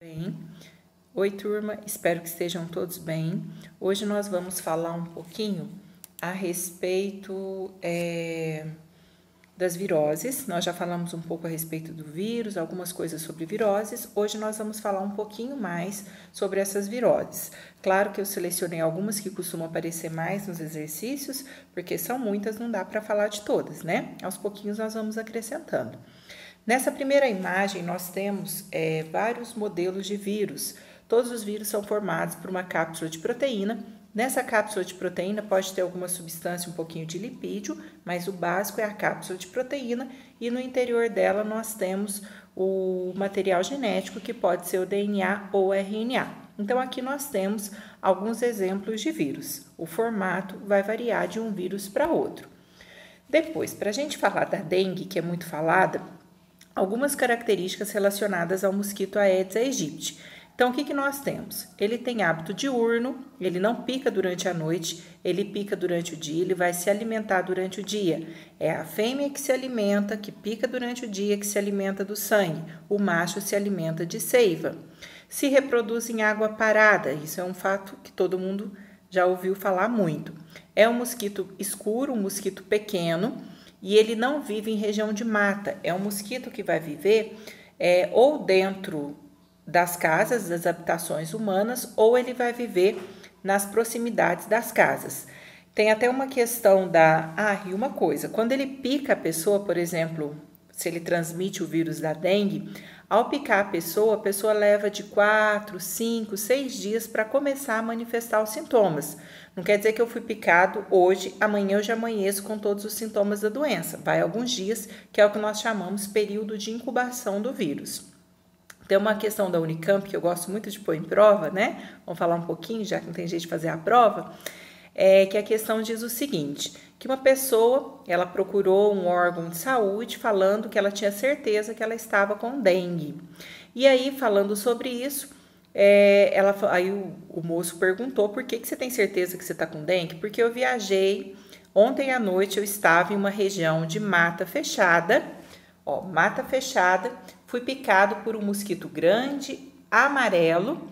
Bem, oi turma, espero que estejam todos bem. Hoje nós vamos falar um pouquinho a respeito das viroses. Nós já falamos um pouco a respeito do vírus, algumas coisas sobre viroses. Hoje nós vamos falar um pouquinho mais sobre essas viroses. Claro que eu selecionei algumas que costumam aparecer mais nos exercícios, porque são muitas, não dá para falar de todas, né? Aos pouquinhos nós vamos acrescentando. Nessa primeira imagem, nós temos vários modelos de vírus. Todos os vírus são formados por uma cápsula de proteína. Nessa cápsula de proteína pode ter alguma substância, um pouquinho de lipídio, mas o básico é a cápsula de proteína e no interior dela nós temos o material genético, que pode ser o DNA ou o RNA. Então, aqui nós temos alguns exemplos de vírus. O formato vai variar de um vírus para outro. Depois, para a gente falar da dengue, que é muito falada, algumas características relacionadas ao mosquito Aedes aegypti. Então, o que nós temos? Ele tem hábito diurno, ele não pica durante a noite, ele pica durante o dia, ele vai se alimentar durante o dia. É a fêmea que se alimenta, que pica durante o dia, que se alimenta do sangue. O macho se alimenta de seiva. Se reproduz em água parada, isso é um fato que todo mundo já ouviu falar muito. É um mosquito escuro, um mosquito pequeno, e ele não vive em região de mata. É um mosquito que vai viver ou dentro das casas, das habitações humanas, ou ele vai viver nas proximidades das casas. Tem até uma questão e uma coisa, quando ele pica a pessoa, por exemplo, se ele transmite o vírus da dengue, ao picar a pessoa leva de 4, 5, 6 dias para começar a manifestar os sintomas. Não quer dizer que eu fui picado hoje, amanhã eu já amanheço com todos os sintomas da doença. Vai alguns dias, que é o que nós chamamos período de incubação do vírus. Tem uma questão da Unicamp que eu gosto muito de pôr em prova, né? Vamos falar um pouquinho, já que não tem jeito de fazer a prova. Que a questão diz o seguinte, que uma pessoa, ela procurou um órgão de saúde falando que ela tinha certeza que ela estava com dengue. E aí, falando sobre isso, aí o moço perguntou, por que você tem certeza que você está com dengue? Porque eu viajei, ontem à noite eu estava em uma região de mata fechada, fui picado por um mosquito grande, amarelo,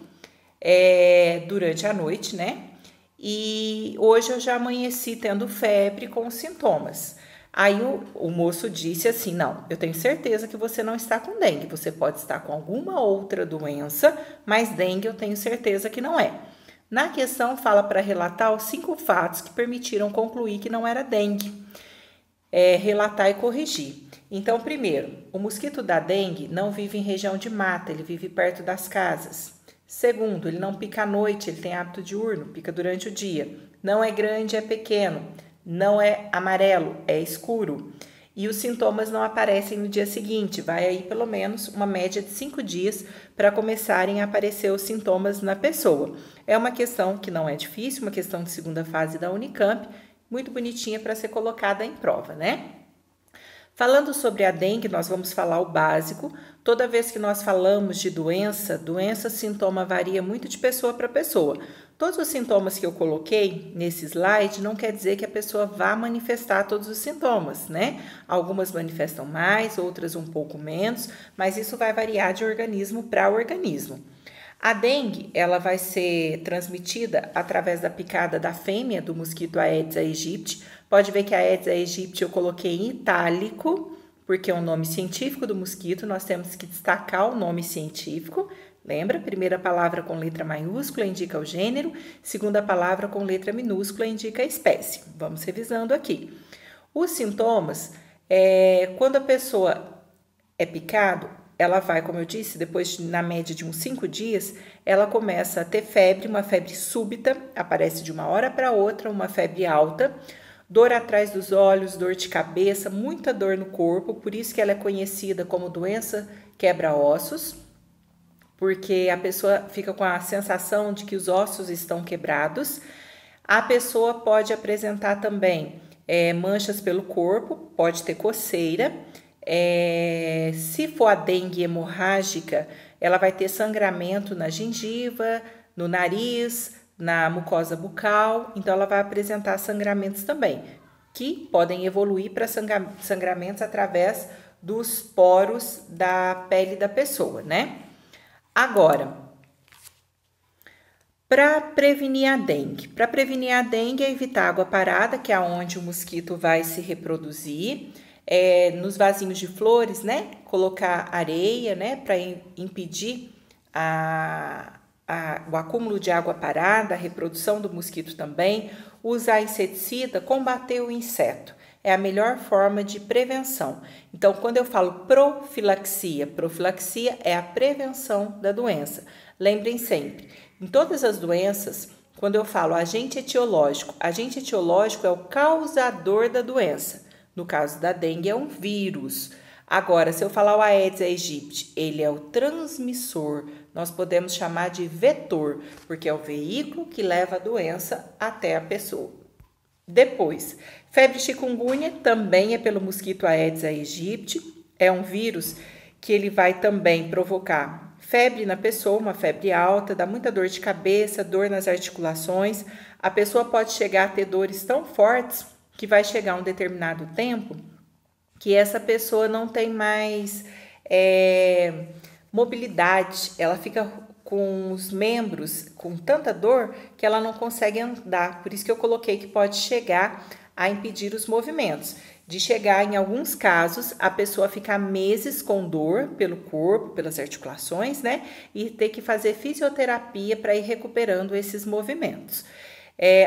durante a noite, né? E hoje eu já amanheci tendo febre com sintomas. Aí o moço disse assim, não, eu tenho certeza que você não está com dengue, você pode estar com alguma outra doença, mas dengue eu tenho certeza que não é. Na questão fala para relatar os 5 fatos que permitiram concluir que não era dengue, relatar e corrigir. Então, primeiro, o mosquito da dengue não vive em região de mata, ele vive perto das casas. Segundo, ele não pica à noite, ele tem hábito diurno, pica durante o dia. Não é grande, é pequeno. Não é amarelo, é escuro. E os sintomas não aparecem no dia seguinte. Vai aí pelo menos uma média de 5 dias para começarem a aparecer os sintomas na pessoa. É uma questão que não é difícil, uma questão de segunda fase da Unicamp, muito bonitinha para ser colocada em prova, né? Falando sobre a dengue, nós vamos falar o básico. Toda vez que nós falamos de doença, sintoma varia muito de pessoa para pessoa. Todos os sintomas que eu coloquei nesse slide não quer dizer que a pessoa vá manifestar todos os sintomas, né? Algumas manifestam mais, outras um pouco menos, mas isso vai variar de organismo para organismo. A dengue, ela vai ser transmitida através da picada da fêmea do mosquito Aedes aegypti. Pode ver que a Aedes aegypti eu coloquei em itálico, porque é o nome científico do mosquito, nós temos que destacar o nome científico. Lembra? Primeira palavra com letra maiúscula indica o gênero, segunda palavra com letra minúscula indica a espécie. Vamos revisando aqui. Os sintomas, quando a pessoa é picado, ela vai, como eu disse, depois na média de uns 5 dias, ela começa a ter febre, uma febre súbita, aparece de uma hora para outra, uma febre alta, dor atrás dos olhos, dor de cabeça, muita dor no corpo, por isso que ela é conhecida como doença quebra-ossos, porque a pessoa fica com a sensação de que os ossos estão quebrados. A pessoa pode apresentar também manchas pelo corpo, pode ter coceira. Se for a dengue hemorrágica, ela vai ter sangramento na gengiva, no nariz, na mucosa bucal, então ela vai apresentar sangramentos também, que podem evoluir para sangramentos através dos poros da pele da pessoa, né? Agora, para prevenir a dengue. Para prevenir a dengue é evitar água parada, que é onde o mosquito vai se reproduzir. Nos vasinhos de flores, né? Colocar areia, né? Para impedir o acúmulo de água parada, a reprodução do mosquito também. Usar inseticida, combater o inseto. É a melhor forma de prevenção. Então, quando eu falo profilaxia é a prevenção da doença. Lembrem sempre, em todas as doenças, quando eu falo agente etiológico é o causador da doença. No caso da dengue, é um vírus. Agora, se eu falar o Aedes aegypti, ele é o transmissor. Nós podemos chamar de vetor, porque é o veículo que leva a doença até a pessoa. Depois, febre chikungunya também é pelo mosquito Aedes aegypti. É um vírus que ele vai também provocar febre na pessoa, uma febre alta, dá muita dor de cabeça, dor nas articulações. A pessoa pode chegar a ter dores tão fortes que vai chegar um determinado tempo que essa pessoa não tem mais mobilidade, ela fica com os membros com tanta dor que ela não consegue andar. Por isso que eu coloquei que pode chegar a impedir os movimentos. De chegar, em alguns casos, a pessoa ficar meses com dor pelo corpo, pelas articulações, né? E ter que fazer fisioterapia para ir recuperando esses movimentos.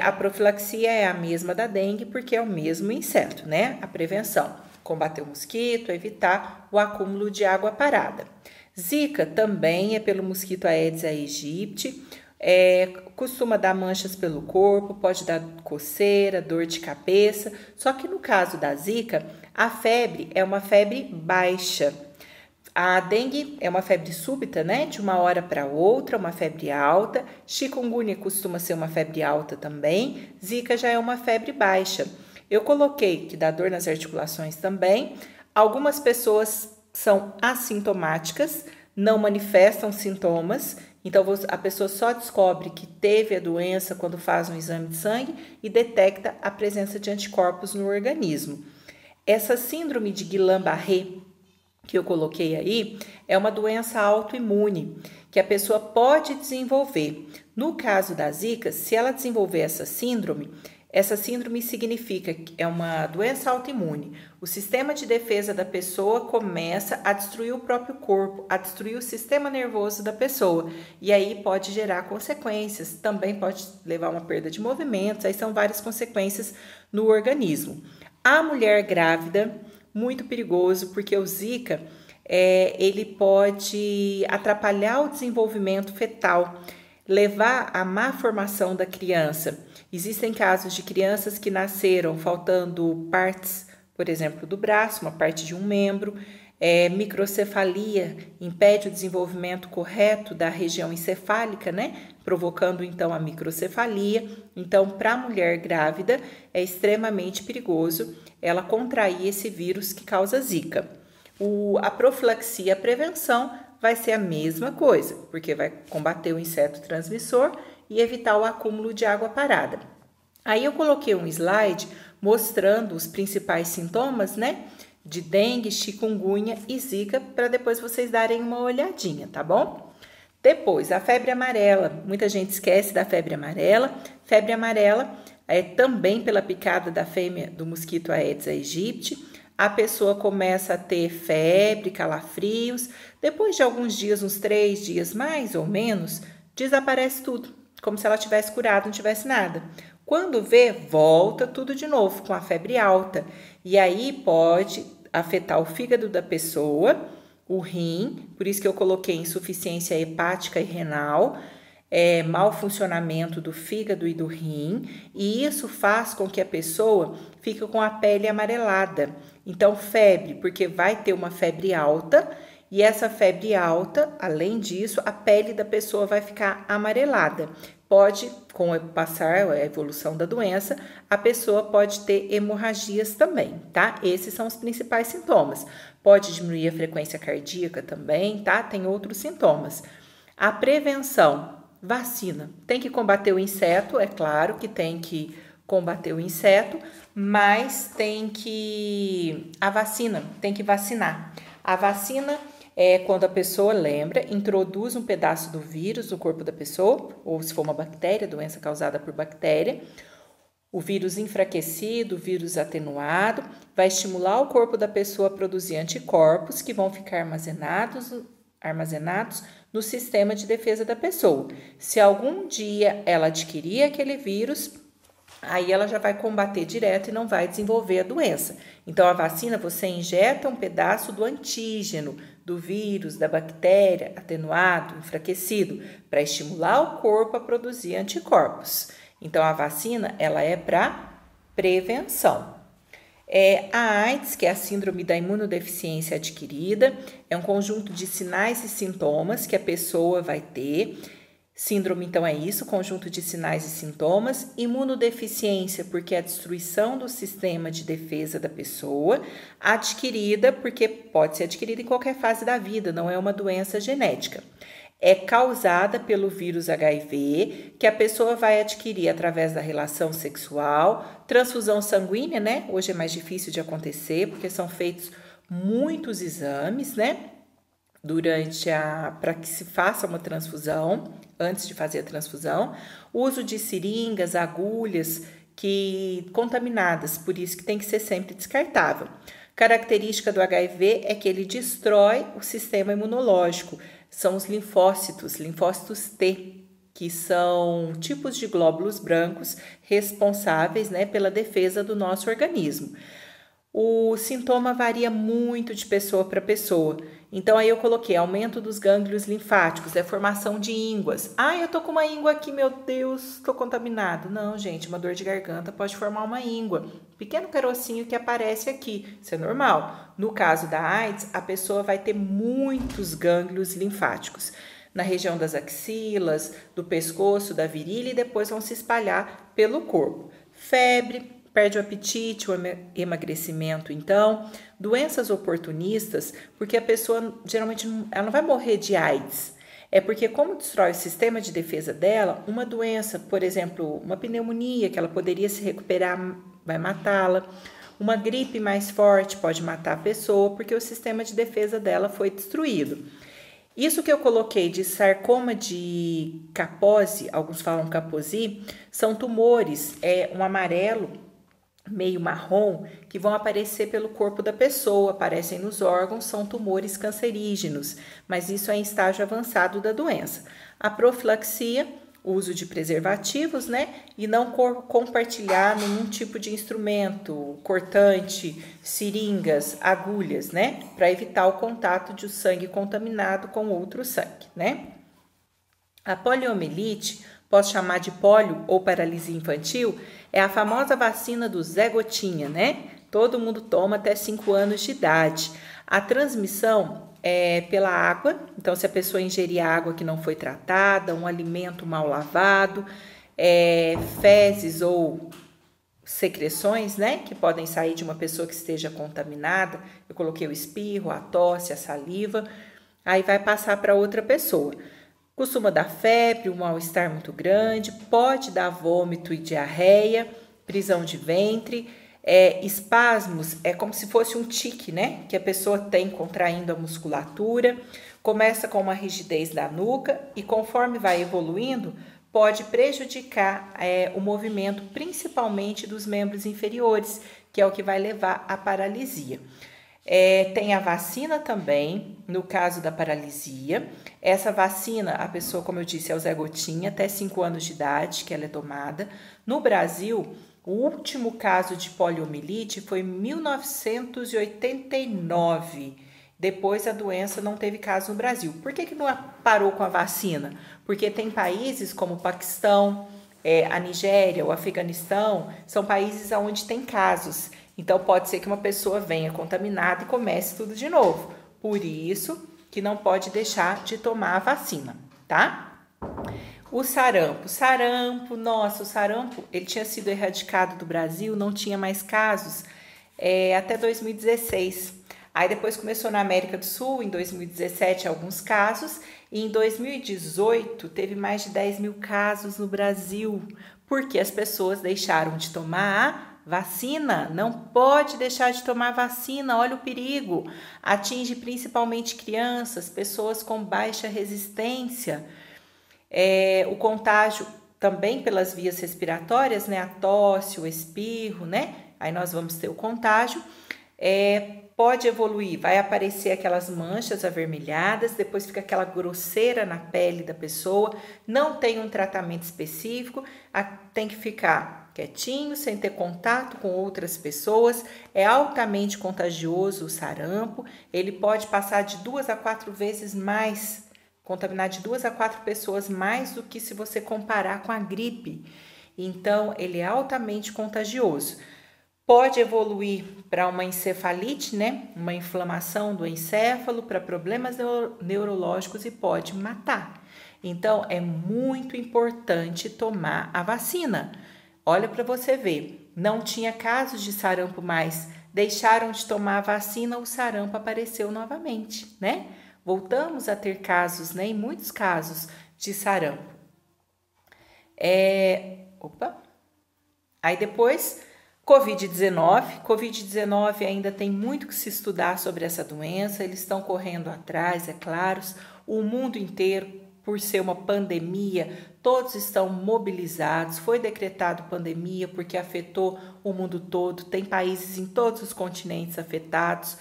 A profilaxia é a mesma da dengue, porque é o mesmo inseto, né? A prevenção, combater o mosquito, evitar o acúmulo de água parada. Zika também é pelo mosquito Aedes aegypti. Costuma dar manchas pelo corpo, pode dar coceira, dor de cabeça, só que no caso da zika, a febre é uma febre baixa. A dengue é uma febre súbita, né? De uma hora para outra, uma febre alta. Chikungunya costuma ser uma febre alta também. Zika já é uma febre baixa. Eu coloquei que dá dor nas articulações também. Algumas pessoas são assintomáticas, não manifestam sintomas. Então, a pessoa só descobre que teve a doença quando faz um exame de sangue e detecta a presença de anticorpos no organismo. Essa síndrome de Guillain-Barré, que eu coloquei aí, é uma doença autoimune que a pessoa pode desenvolver. No caso da Zika, se ela desenvolver essa síndrome significa que é uma doença autoimune. O sistema de defesa da pessoa começa a destruir o próprio corpo, a destruir o sistema nervoso da pessoa. E aí pode gerar consequências, também pode levar a uma perda de movimentos, aí são várias consequências no organismo. A mulher grávida, muito perigoso, porque o Zika, ele pode atrapalhar o desenvolvimento fetal, levar à má formação da criança. Existem casos de crianças que nasceram faltando partes, por exemplo, do braço, uma parte de um membro. Microcefalia impede o desenvolvimento correto da região encefálica, né? Provocando então a microcefalia. Então, para a mulher grávida, é extremamente perigoso ela contrair esse vírus que causa Zika. A profilaxia, a prevenção, vai ser a mesma coisa, porque vai combater o inseto transmissor e evitar o acúmulo de água parada. Aí eu coloquei um slide mostrando os principais sintomas, né, de dengue, chikungunya e zika, para depois vocês darem uma olhadinha, tá bom? Depois, a febre amarela. Muita gente esquece da febre amarela. Febre amarela é também pela picada da fêmea do mosquito Aedes aegypti. A pessoa começa a ter febre, calafrios. Depois de alguns dias, uns 3 dias mais ou menos, desaparece tudo, como se ela tivesse curado, não tivesse nada. Quando vê, volta tudo de novo com a febre alta. E aí pode afetar o fígado da pessoa, o rim, por isso que eu coloquei insuficiência hepática e renal, mau funcionamento do fígado e do rim, e isso faz com que a pessoa fique com a pele amarelada. Então, febre, porque vai ter uma febre alta, e essa febre alta, além disso, a pele da pessoa vai ficar amarelada. Pode, com o passar, a evolução da doença, a pessoa pode ter hemorragias também, tá? Esses são os principais sintomas. Pode diminuir a frequência cardíaca também, tá? Tem outros sintomas. A prevenção, vacina. Tem que combater o inseto, é claro que tem que combater o inseto, mas a vacina, tem que vacinar. A vacina É quando a pessoa lembra, introduz um pedaço do vírus no corpo da pessoa, ou se for uma bactéria, doença causada por bactéria, o vírus enfraquecido, o vírus atenuado, vai estimular o corpo da pessoa a produzir anticorpos que vão ficar armazenados no sistema de defesa da pessoa. Se algum dia ela adquirir aquele vírus, aí ela já vai combater direto e não vai desenvolver a doença. Então, a vacina, você injeta um pedaço do antígeno, do vírus, da bactéria, atenuado, enfraquecido, para estimular o corpo a produzir anticorpos. Então, a vacina, ela é para prevenção. A AIDS, que é a síndrome da imunodeficiência adquirida, é um conjunto de sinais e sintomas que a pessoa vai ter. Síndrome, então, é isso, conjunto de sinais e sintomas. Imunodeficiência, porque é a destruição do sistema de defesa da pessoa. Adquirida, porque pode ser adquirida em qualquer fase da vida, não é uma doença genética. É causada pelo vírus HIV, que a pessoa vai adquirir através da relação sexual, transfusão sanguínea, né? Hoje é mais difícil de acontecer, porque são feitos muitos exames, né? Para que se faça uma transfusão, antes de fazer a transfusão, uso de seringas, agulhas contaminadas, por isso que tem que ser sempre descartável. Característica do HIV é que ele destrói o sistema imunológico, são os linfócitos T, que são tipos de glóbulos brancos responsáveis, né, pela defesa do nosso organismo. O sintoma varia muito de pessoa para pessoa. Então, aí eu coloquei aumento dos gânglios linfáticos, formação de ínguas. Eu tô com uma íngua aqui, meu Deus, tô contaminado. Não, gente, uma dor de garganta pode formar uma íngua. Pequeno carocinho que aparece aqui, isso é normal. No caso da AIDS, a pessoa vai ter muitos gânglios linfáticos na região das axilas, do pescoço, da virilha e depois vão se espalhar pelo corpo. Febre, perde o apetite, o emagrecimento, então, doenças oportunistas, porque a pessoa geralmente ela não vai morrer de AIDS, é porque como destrói o sistema de defesa dela, uma doença, por exemplo, uma pneumonia que ela poderia se recuperar, vai matá-la, uma gripe mais forte pode matar a pessoa, porque o sistema de defesa dela foi destruído. Isso que eu coloquei de sarcoma de Kaposi, alguns falam Kaposi, são tumores, um amarelo meio marrom, que vão aparecer pelo corpo da pessoa, aparecem nos órgãos, são tumores cancerígenos, mas isso é em estágio avançado da doença. A profilaxia, uso de preservativos, né? E não compartilhar nenhum tipo de instrumento, cortante, seringas, agulhas, né? Para evitar o contato de sangue contaminado com outro sangue, né? A poliomielite, posso chamar de polio ou paralisia infantil, é a famosa vacina do Zé Gotinha, né? Todo mundo toma até 5 anos de idade. A transmissão é pela água, então se a pessoa ingerir água que não foi tratada, um alimento mal lavado, fezes ou secreções, né, que podem sair de uma pessoa que esteja contaminada, eu coloquei o espirro, a tosse, a saliva, aí vai passar para outra pessoa. Costuma dar febre, um mal-estar muito grande, pode dar vômito e diarreia, prisão de ventre, espasmos, é como se fosse um tique, né? Que a pessoa tem contraindo a musculatura, começa com uma rigidez da nuca e conforme vai evoluindo, pode prejudicar o movimento, principalmente dos membros inferiores, que é o que vai levar à paralisia. Tem a vacina também, no caso da paralisia. Essa vacina, a pessoa, como eu disse, é o Zé Gotinha, até 5 anos de idade que ela é tomada. No Brasil, o último caso de poliomielite foi em 1989. Depois a doença não teve caso no Brasil. Por que não parou com a vacina? Porque tem países como o Paquistão, a Nigéria, o Afeganistão, são países onde tem casos. Então, pode ser que uma pessoa venha contaminada e comece tudo de novo. Por isso que não pode deixar de tomar a vacina, tá? O sarampo, nossa, o sarampo, ele tinha sido erradicado do Brasil, não tinha mais casos até 2016. Aí depois começou na América do Sul, em 2017, alguns casos, e em 2018 teve mais de 10 mil casos no Brasil, porque as pessoas deixaram de tomar a vacina, não pode deixar de tomar vacina, olha o perigo. Atinge principalmente crianças, pessoas com baixa resistência. O contágio também pelas vias respiratórias, né? A tosse, o espirro, né? Aí nós vamos ter o contágio. Pode evoluir, vai aparecer aquelas manchas avermelhadas, depois fica aquela grosseira na pele da pessoa, não tem um tratamento específico, tem que ficar quietinho, sem ter contato com outras pessoas, é altamente contagioso o sarampo, ele pode passar de 2 a 4 vezes mais, contaminar de 2 a 4 pessoas mais do que se você comparar com a gripe, então ele é altamente contagioso. Pode evoluir para uma encefalite, né? Uma inflamação do encéfalo, para problemas neurológicos e pode matar. Então, é muito importante tomar a vacina. Olha para você ver, não tinha casos de sarampo mais, deixaram de tomar a vacina, o sarampo apareceu novamente, né? Voltamos a ter casos, né? Em muitos casos de sarampo. Aí depois... Covid-19 ainda tem muito que se estudar sobre essa doença, eles estão correndo atrás, é claro, o mundo inteiro, por ser uma pandemia, todos estão mobilizados, foi decretado pandemia porque afetou o mundo todo, tem países em todos os continentes afetados.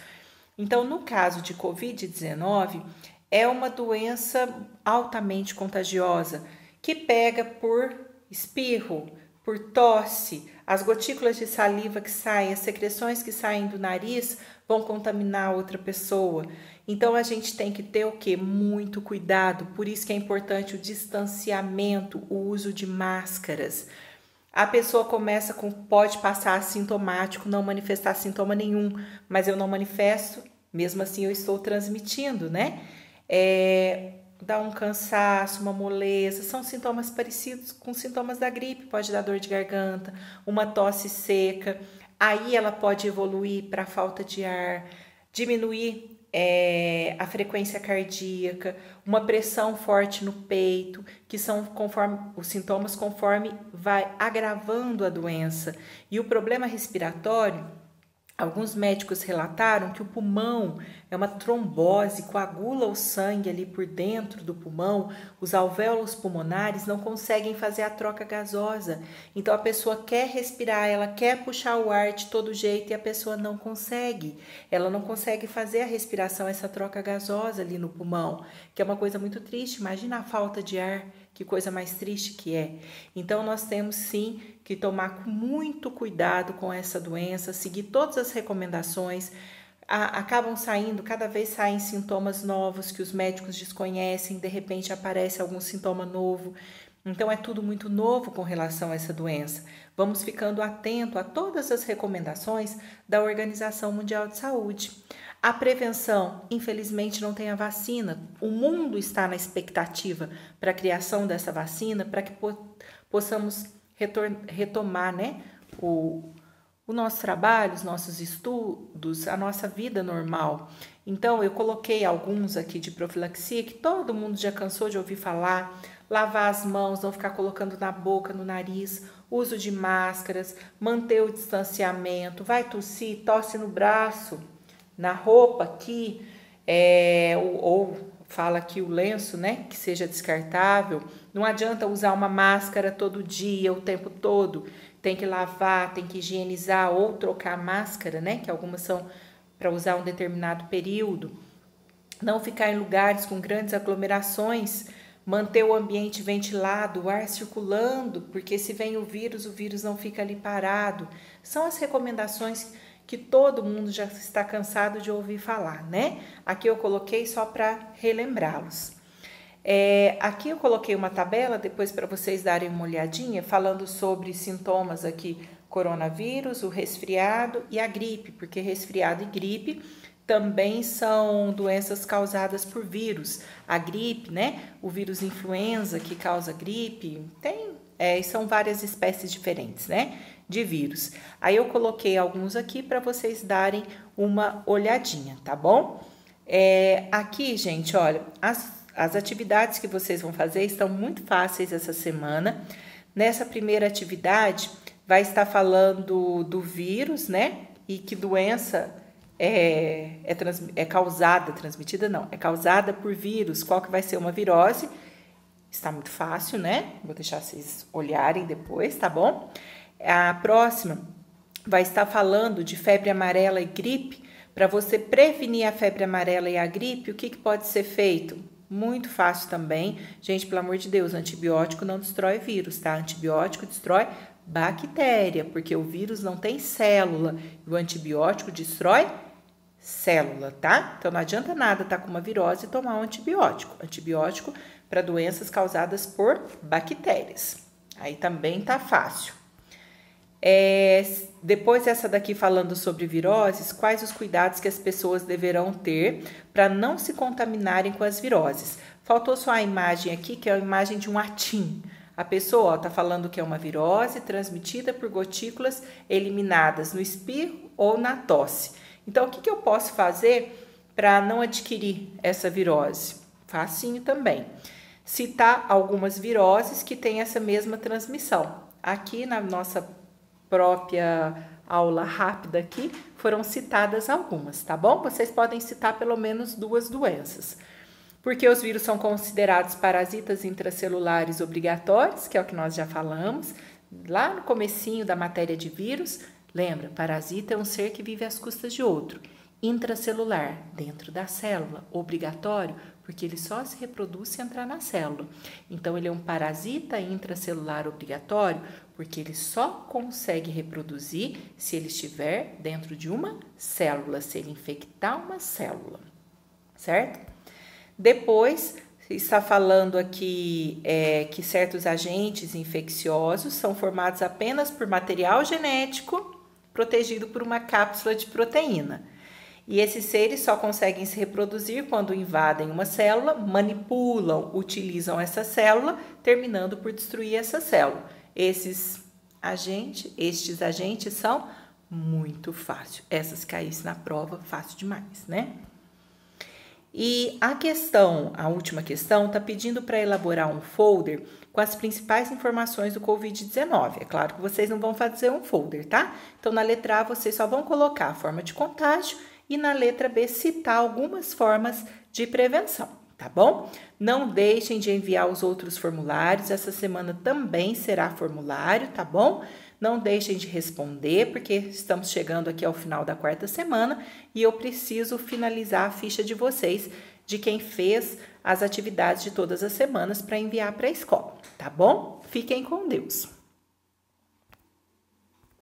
Então, no caso de Covid-19, é uma doença altamente contagiosa, que pega por espirro, por tosse, as gotículas de saliva que saem, as secreções que saem do nariz vão contaminar outra pessoa. Então a gente tem que ter o quê? Muito cuidado, por isso que é importante o distanciamento, o uso de máscaras. A pessoa pode passar assintomático, não manifestar sintoma nenhum, mas eu não manifesto, mesmo assim eu estou transmitindo, né? Dá um cansaço, uma moleza, são sintomas parecidos com sintomas da gripe, pode dar dor de garganta, uma tosse seca, aí ela pode evoluir para falta de ar, diminuir a frequência cardíaca, uma pressão forte no peito, que são conforme os sintomas conforme vai agravando a doença. E o problema respiratório, alguns médicos relataram que o pulmão é uma trombose, coagula o sangue ali por dentro do pulmão, os alvéolos pulmonares não conseguem fazer a troca gasosa. Então a pessoa quer respirar, ela quer puxar o ar de todo jeito e a pessoa não consegue. Ela não consegue fazer a respiração, essa troca gasosa ali no pulmão, que é uma coisa muito triste. Imagina a falta de ar. Que coisa mais triste que é. Então, nós temos sim que tomar muito cuidado com essa doença, seguir todas as recomendações. Cada vez saem sintomas novos que os médicos desconhecem, de repente aparece algum sintoma novo. Então, é tudo muito novo com relação a essa doença. Vamos ficando atento a todas as recomendações da Organização Mundial de Saúde. A prevenção, infelizmente, não tem a vacina. O mundo está na expectativa para a criação dessa vacina, para que possamos retomar, né, o nosso trabalho, os nossos estudos, a nossa vida normal. Então, eu coloquei alguns aqui de profilaxia que todo mundo já cansou de ouvir falar. Lavar as mãos, não ficar colocando na boca, no nariz, uso de máscaras, manter o distanciamento, vai tossir, tosse no braço, na roupa aqui, ou fala aqui o lenço, né, que seja descartável. Não adianta usar uma máscara todo dia, o tempo todo. Tem que lavar, tem que higienizar ou trocar a máscara, né, que algumas são para usar um determinado período. Não ficar em lugares com grandes aglomerações, manter o ambiente ventilado, o ar circulando, porque se vem o vírus não fica ali parado. São as recomendações que todo mundo já está cansado de ouvir falar, né? Aqui eu coloquei só para relembrá-los. Aqui eu coloquei uma tabela, depois para vocês darem uma olhadinha, falando sobre sintomas aqui, coronavírus, o resfriado e a gripe, porque resfriado e gripe também são doenças causadas por vírus. A gripe, né? O vírus influenza que causa gripe, são várias espécies diferentes, né? De vírus. Aí eu coloquei alguns aqui para vocês darem uma olhadinha, tá bom? Aqui, gente, olha, as atividades que vocês vão fazer estão muito fáceis essa semana. Nessa primeira atividade, vai estar falando do vírus, né? E que doença é causada por vírus. Qual que vai ser uma virose? Está muito fácil, né? Vou deixar vocês olharem depois, tá bom? A próxima vai estar falando de febre amarela e gripe. Para você prevenir a febre amarela e a gripe, o que pode ser feito? Muito fácil também. Gente, pelo amor de Deus, antibiótico não destrói vírus, tá? Antibiótico destrói bactéria, porque o vírus não tem célula e o antibiótico destrói célula, tá? Então não adianta nada estar com uma virose e tomar um antibiótico. Antibiótico para doenças causadas por bactérias. Aí também tá fácil. Depois essa daqui falando sobre viroses, quais os cuidados que as pessoas deverão ter para não se contaminarem com as viroses. Faltou só a imagem aqui, que é a imagem de um atim. A pessoa está falando que é uma virose transmitida por gotículas eliminadas no espirro ou na tosse. Então, o que eu posso fazer para não adquirir essa virose? Facinho também. Citar algumas viroses que têm essa mesma transmissão. Aqui na nossa própria aula rápida aqui, foram citadas algumas, tá bom? Vocês podem citar pelo menos 2 doenças. Porque os vírus são considerados parasitas intracelulares obrigatórios, que é o que nós já falamos, lá no comecinho da matéria de vírus. Lembra, parasita é um ser que vive às custas de outro. Intracelular, dentro da célula, obrigatório, porque ele só se reproduz se entrar na célula. Então, ele é um parasita intracelular obrigatório, porque ele só consegue reproduzir se ele estiver dentro de uma célula, se ele infectar uma célula, certo? Depois, está falando aqui que certos agentes infecciosos são formados apenas por material genético protegido por uma cápsula de proteína. E esses seres só conseguem se reproduzir quando invadem uma célula, manipulam, utilizam essa célula, terminando por destruir essa célula. Estes agentes são muito fáceis. Essas caíssem na prova, fácil demais, né? E a última questão, está pedindo para elaborar um folder com as principais informações do Covid-19. É claro que vocês não vão fazer um folder, tá? Então, na letra A, vocês só vão colocar a forma de contágio e na letra B, citar algumas formas de prevenção, tá bom? Não deixem de enviar os outros formulários. Essa semana também será formulário, tá bom? Não deixem de responder, porque estamos chegando aqui ao final da 4ª semana e eu preciso finalizar a ficha de vocês, de quem fez as atividades de todas as semanas para enviar para a escola, tá bom? Fiquem com Deus!